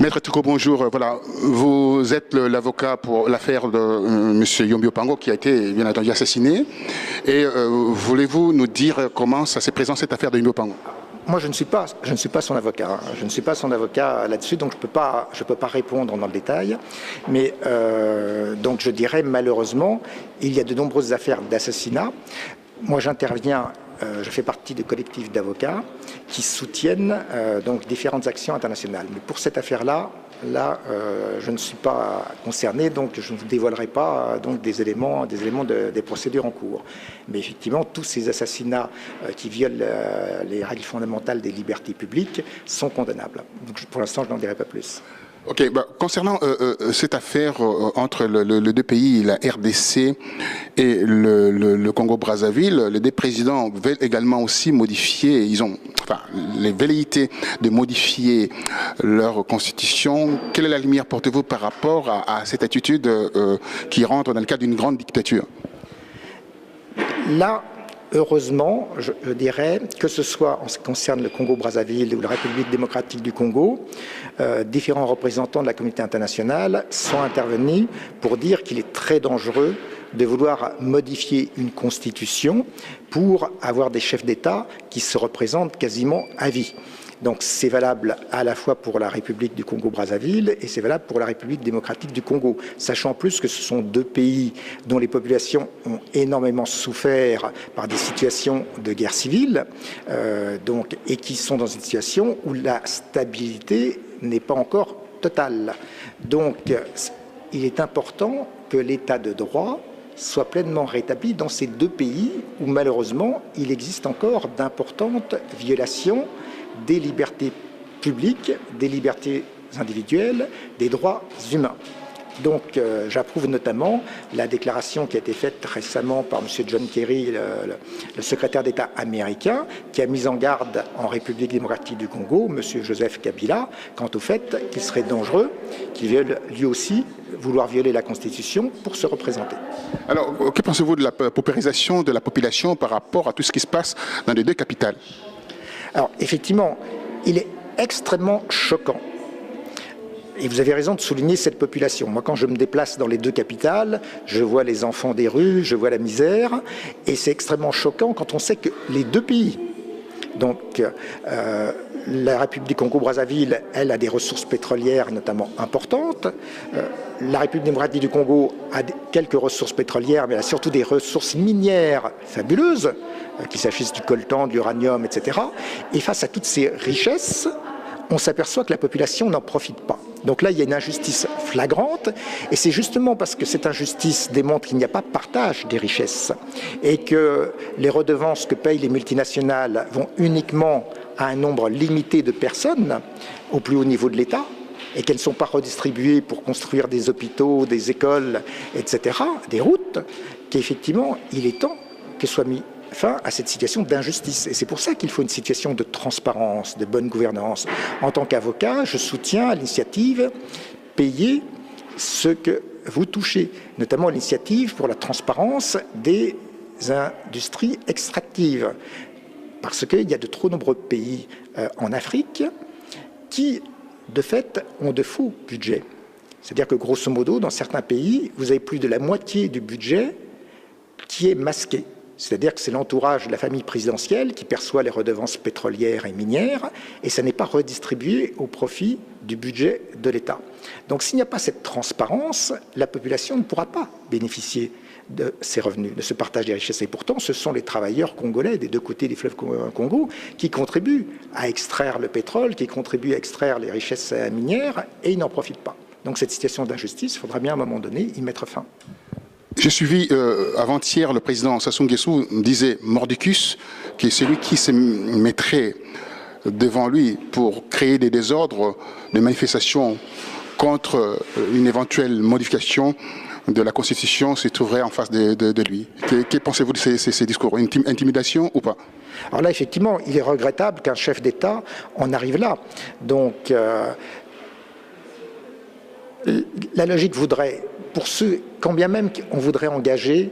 Maître Tuko, bonjour. Voilà, vous êtes l'avocat pour l'affaire de M. Yombi Opango qui a été bien entendu assassiné. Et voulez-vous nous dire comment ça s'est présenté cette affaire de Yombi Opango? Moi, je ne suis pas son avocat. Je ne suis pas son avocat là-dessus, donc je peux pas répondre dans le détail. Mais donc je dirais malheureusement, il y a de nombreuses affaires d'assassinat. Moi, j'interviens. Je fais partie de collectifs d'avocats qui soutiennent donc différentes actions internationales. Mais pour cette affaire-là, je ne suis pas concerné, donc je ne vous dévoilerai pas donc des éléments des procédures en cours. Mais effectivement, tous ces assassinats qui violent les règles fondamentales des libertés publiques sont condamnables. Donc pour l'instant, je n'en dirai pas plus. Ok, concernant cette affaire entre les deux pays, la RDC et le Congo-Brazzaville, les deux présidents veulent également aussi modifier, ils ont les velléités de modifier leur constitution. Quelle est la lumière portez-vous par rapport à cette attitude qui rentre dans le cadre d'une grande dictature? Là, heureusement, je dirais, que ce soit en ce qui concerne le Congo-Brazzaville ou la République démocratique du Congo, différents représentants de la communauté internationale sont intervenus pour dire qu'il est très dangereux de vouloir modifier une constitution pour avoir des chefs d'État qui se représentent quasiment à vie. Donc c'est valable à la fois pour la République du Congo-Brazzaville et c'est valable pour la République démocratique du Congo, sachant en plus que ce sont deux pays dont les populations ont énormément souffert par des situations de guerre civile, et qui sont dans une situation où la stabilité n'est pas encore totale. Donc il est important que l'état de droit soit pleinement rétabli dans ces deux pays où malheureusement il existe encore d'importantes violations des libertés publiques, des libertés individuelles, des droits humains. Donc j'approuve notamment la déclaration qui a été faite récemment par M. John Kerry, le secrétaire d'État américain, qui a mis en garde en République démocratique du Congo M. Joseph Kabila quant au fait qu'il serait dangereux qu'il viole lui aussi vouloir violer la Constitution pour se représenter. Alors, que pensez-vous de la paupérisation de la population par rapport à tout ce qui se passe dans les deux capitales? Alors, effectivement, il est extrêmement choquant. Et vous avez raison de souligner cette population. Moi, quand je me déplace dans les deux capitales, je vois les enfants des rues, je vois la misère. Et c'est extrêmement choquant quand on sait que les deux pays, donc la République du Congo-Brazzaville, elle a des ressources pétrolières notamment importantes. La République démocratique du Congo a quelques ressources pétrolières, mais elle a surtout des ressources minières fabuleuses, qu'il s'agisse du coltan, de l'uranium, etc. Et face à toutes ces richesses, on s'aperçoit que la population n'en profite pas. Donc là, il y a une injustice flagrante, et c'est justement parce que cette injustice démontre qu'il n'y a pas de partage des richesses, et que les redevances que payent les multinationales vont uniquement à un nombre limité de personnes au plus haut niveau de l'État, et qu'elles ne sont pas redistribuées pour construire des hôpitaux, des écoles, etc., des routes, qu'effectivement, il est temps que soit mis fin à cette situation d'injustice. Et c'est pour ça qu'il faut une situation de transparence, de bonne gouvernance. En tant qu'avocat, je soutiens l'initiative « Payez ce que vous touchez », notamment l'initiative pour la transparence des industries extractives. Parce qu'il y a de trop nombreux pays en Afrique qui, de fait, ont de faux budgets. C'est-à-dire que, grosso modo, dans certains pays, vous avez plus de la moitié du budget qui est masqué. C'est-à-dire que c'est l'entourage de la famille présidentielle qui perçoit les redevances pétrolières et minières, et ça n'est pas redistribué au profit du budget de l'État. Donc s'il n'y a pas cette transparence, la population ne pourra pas bénéficier de ces revenus, de ce partage des richesses. Et pourtant, ce sont les travailleurs congolais des deux côtés des fleuves Congo qui contribuent à extraire le pétrole, qui contribuent à extraire les richesses minières, et ils n'en profitent pas. Donc cette situation d'injustice, il faudra bien à un moment donné y mettre fin. J'ai suivi avant-hier le président Sassou Nguesso disait Mordicus, qui est celui qui se mettrait devant lui pour créer des désordres, des manifestations contre une éventuelle modification de la Constitution se trouverait en face de lui. Que pensez-vous de ces discours? Intimidation ou pas? Alors là, effectivement, il est regrettable qu'un chef d'État en arrive là. Donc, la logique voudrait, pour ceux, quand bien même on voudrait engager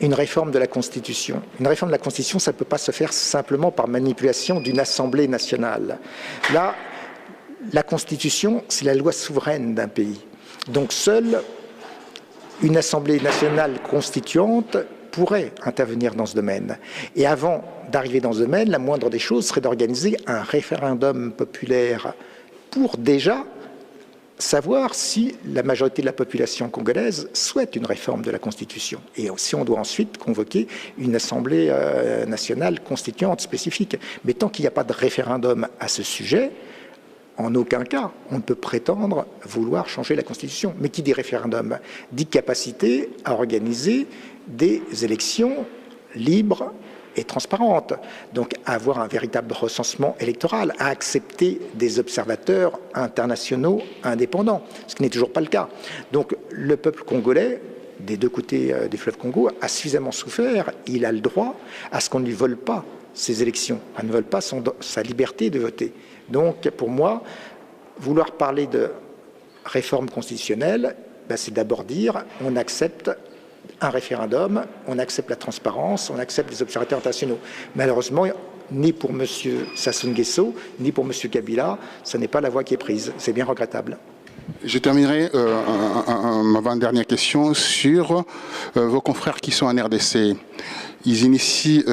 une réforme de la Constitution. Une réforme de la Constitution, ça ne peut pas se faire simplement par manipulation d'une Assemblée nationale. Là, La Constitution, c'est la loi souveraine d'un pays. Donc seule une Assemblée nationale constituante pourrait intervenir dans ce domaine. Et avant d'arriver dans ce domaine, la moindre des choses serait d'organiser un référendum populaire pour déjà savoir si la majorité de la population congolaise souhaite une réforme de la Constitution. Et si on doit ensuite convoquer une Assemblée nationale constituante spécifique. Mais tant qu'il n'y a pas de référendum à ce sujet, en aucun cas, on ne peut prétendre vouloir changer la Constitution. Mais qui dit référendum dit capacité à organiser des élections libres et transparentes. Donc à avoir un véritable recensement électoral, à accepter des observateurs internationaux indépendants, ce qui n'est toujours pas le cas. Donc le peuple congolais, des deux côtés du fleuve Congo, a suffisamment souffert, il a le droit à ce qu'on ne lui vole pas ses élections, à ne vole pas sa liberté de voter. Donc pour moi, vouloir parler de réforme constitutionnelle, c'est d'abord dire on accepte un référendum, on accepte la transparence, on accepte les observateurs internationaux. Malheureusement, ni pour M. Sassou Nguesso, ni pour M. Kabila, ce n'est pas la voie qui est prise. C'est bien regrettable. Je terminerai ma avant-dernière question sur vos confrères qui sont en RDC. Ils initient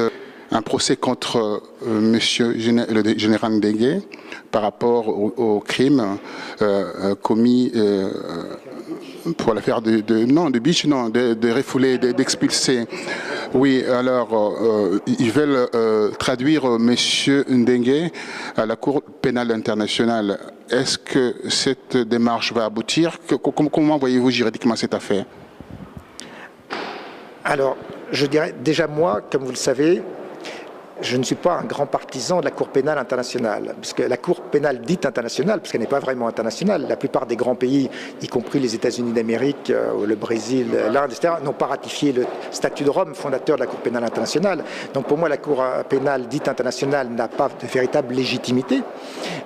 un procès contre le général Ndege par rapport aux crimes commis pour l'affaire de Beach, de refouler, d'expulser. Oui, alors, ils veulent traduire M. Ndege à la Cour pénale internationale. Est-ce que cette démarche va aboutir? Comment voyez-vous juridiquement cette affaire? Alors, je dirais, déjà moi, comme vous le savez, je ne suis pas un grand partisan de la Cour pénale internationale, parce que la Cour pénale dite internationale, parce qu'elle n'est pas vraiment internationale, la plupart des grands pays, y compris les États-Unis d'Amérique, le Brésil, l'Inde, etc., n'ont pas ratifié le statut de Rome, fondateur de la Cour pénale internationale. Donc pour moi, la Cour pénale dite internationale n'a pas de véritable légitimité.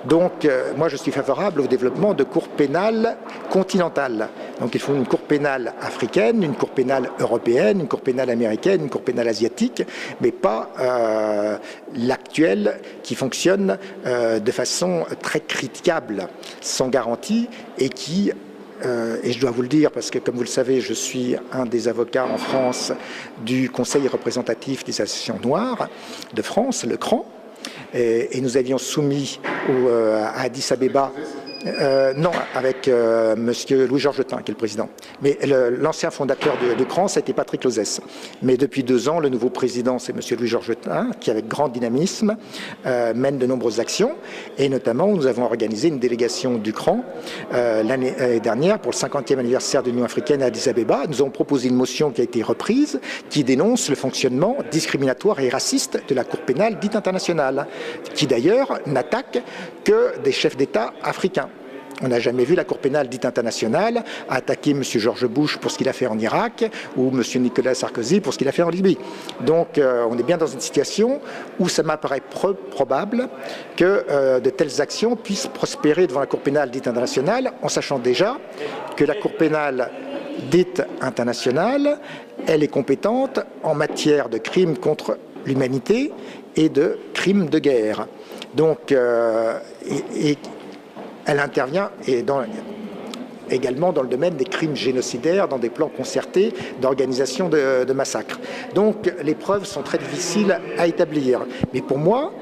Donc moi, je suis favorable au développement de cours pénales continentales. Donc il faut une Cour pénale africaine, une Cour pénale européenne, une Cour pénale américaine, une Cour pénale asiatique, mais pas l'actuelle qui fonctionne de façon très critiquable, sans garantie, et qui, et je dois vous le dire parce que comme vous le savez, je suis un des avocats en France du Conseil représentatif des associations noires de France, le CRAN, et nous avions soumis à Addis Abeba non, avec monsieur Louis-Georges Tin, qui est le président. Mais l'ancien fondateur de CRAN, c'était Patrick Lozès. Mais depuis 2 ans, le nouveau président, c'est monsieur Louis-Georges Tin, qui, avec grand dynamisme, mène de nombreuses actions. Et notamment, nous avons organisé une délégation du CRAN l'année dernière pour le 50e anniversaire de l'Union africaine à Addis Abeba. Nous avons proposé une motion qui a été reprise, qui dénonce le fonctionnement discriminatoire et raciste de la Cour pénale dite internationale, qui d'ailleurs n'attaque que des chefs d'État africains. On n'a jamais vu la Cour pénale dite internationale attaquer M. George Bush pour ce qu'il a fait en Irak ou M. Nicolas Sarkozy pour ce qu'il a fait en Libye. Donc on est bien dans une situation où ça m'apparaît probable que de telles actions puissent prospérer devant la Cour pénale dite internationale, en sachant déjà que la Cour pénale dite internationale, elle est compétente en matière de crimes contre l'humanité et de crimes de guerre. Donc, elle intervient également dans le domaine des crimes génocidaires, dans des plans concertés d'organisation de massacres. Donc les preuves sont très difficiles à établir. Mais pour moi,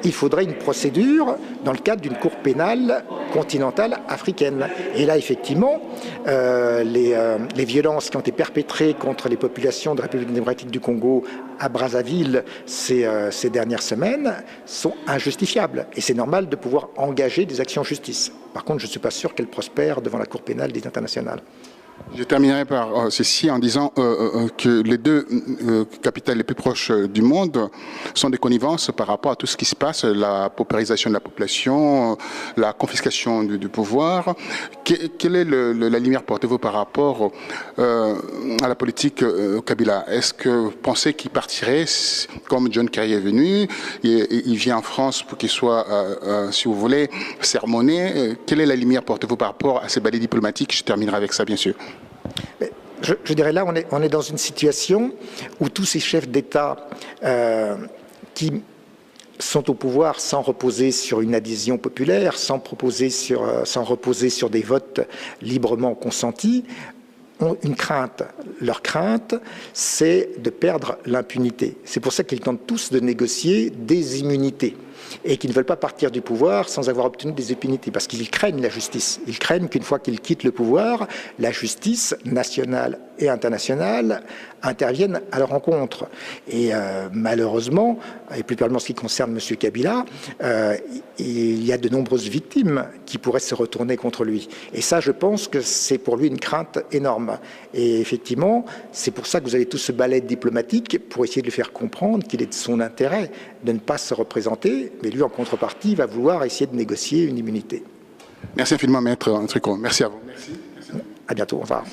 il faudrait une procédure dans le cadre d'une cour pénale continentale africaine. Et là, effectivement, les violences qui ont été perpétrées contre les populations de la République démocratique du Congo à Brazzaville ces dernières semaines sont injustifiables. Et c'est normal de pouvoir engager des actions en justice. Par contre, je ne suis pas sûr qu'elles prospèrent devant la Cour pénale dite internationale. Je terminerai par ceci en disant que les 2 capitales les plus proches du monde sont des connivences par rapport à tout ce qui se passe, la paupérisation de la population, la confiscation du pouvoir. Quelle est la lumière portez-vous par rapport à la politique Kabila? Est-ce que vous pensez qu'il partirait comme John Kerry est venu, il vient en France pour qu'il soit, si vous voulez, sermonné? Quelle est la lumière portez-vous par rapport à ces balais diplomatiques? Je terminerai avec ça, bien sûr. Je dirais là, on est dans une situation où tous ces chefs d'État qui sont au pouvoir sans reposer sur une adhésion populaire, sans reposer sur des votes librement consentis, ont une crainte. Leur crainte, c'est de perdre l'impunité. C'est pour ça qu'ils tentent tous de négocier des immunités et qu'ils ne veulent pas partir du pouvoir sans avoir obtenu des immunités, parce qu'ils craignent la justice. Ils craignent qu'une fois qu'ils quittent le pouvoir, la justice nationale et internationale intervienne à leur encontre. Et malheureusement, et plus particulièrement en ce qui concerne M. Kabila, il y a de nombreuses victimes qui pourraient se retourner contre lui. Et ça, je pense que c'est pour lui une crainte énorme. Et effectivement, c'est pour ça que vous avez tout ce ballet diplomatique pour essayer de lui faire comprendre qu'il est de son intérêt de ne pas se représenter, mais lui, en contrepartie, va vouloir essayer de négocier une immunité. Merci infiniment, Maître Tricot. Merci à vous. Merci. À bientôt. Au revoir.